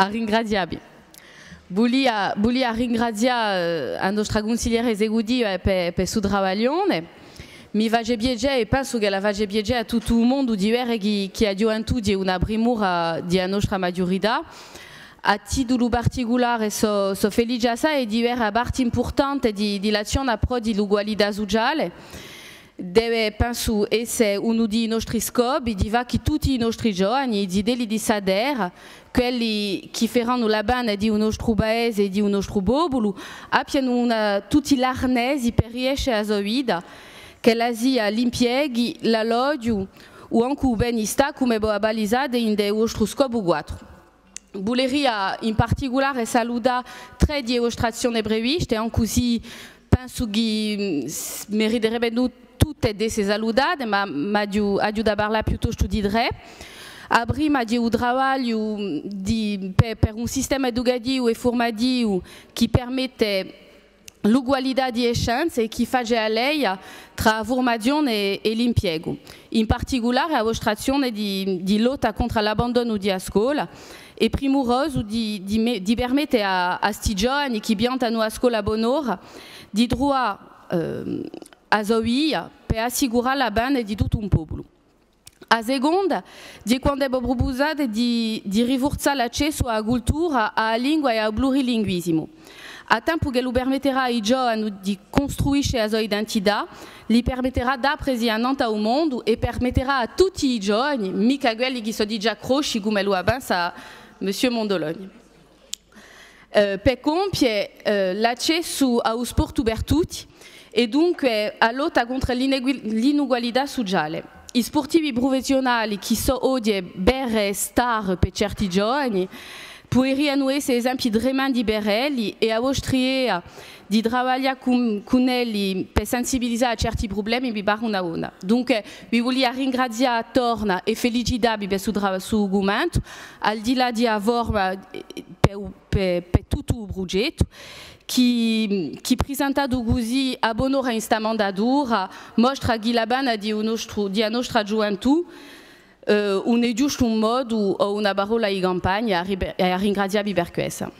a ringraziabi. Bulia ringrazia a nostra consigliere esecutiva per suo travaglione. Mi vage biege e penso che la vage biege a tutto il mondo di vere che a gioventù di una primura di nostra maggiorità. A titolo particolare so felice assai di vera parte importante di l'azione pro di l'ugualità sociale. Deve penso essere uno dei nostri scopi di va che tutti i nostri giovani di deli di sader quelli che faranno la bene di un nostro paese e di un nostro popolo abbiano tutti l'arnesi per riuscire a sua vita che la sia l'impiego, l'alloggio o anche il benestare come balizzato in dei nostri scopi quattro. Voleria in particolare salutare tre dimostrazioni previste, anche così penso che meriterebbero tutte queste saludate, ma aiuta a parlare piuttosto di tre. A prima di un lavoro per un sistema educativo e formativo che permette l'ugualità di chance e che fa a lei tra la formazione e l'impiego. In particolare la dimostrazione di lotta contro l'abbandono di scuola è primoroso di permettere a questi giovani che piantano a scuola a buon'ora di trovare a sua via per assicurare la bene di tutto un popolo. A seconda, di quando è proposto di rinforzare l'accesso alla cultura, alla lingua e al plurilinguismo. A tempo che lo permetterà ai giovani di costruire la sua identità, gli permetterà di apprezzare al mondo e permetterà a tutti i giovani, mica quelli che sono già accrosci come lo avanza Monsieur Mondologne. Per compiere l'accesso allo sport per tutti e dunque a lotta contro l'inugualità sociale. I sportivi professionali che sono oggi vere star per certi giovani poderiano essere esempi tremendi per loro e a vostria di lavorare con loro per sensibilizzare a certi problemi vi pare una onda. Dunque vi voglio ringraziare torna e felicitare per il argomento, al di là di avere per tutto il progetto che presentato così a buon'ora in sta mandatura mostra che la bene di nostra gioventù non è giusto un modo o una parola in campagna e a ringraziarvi per questo.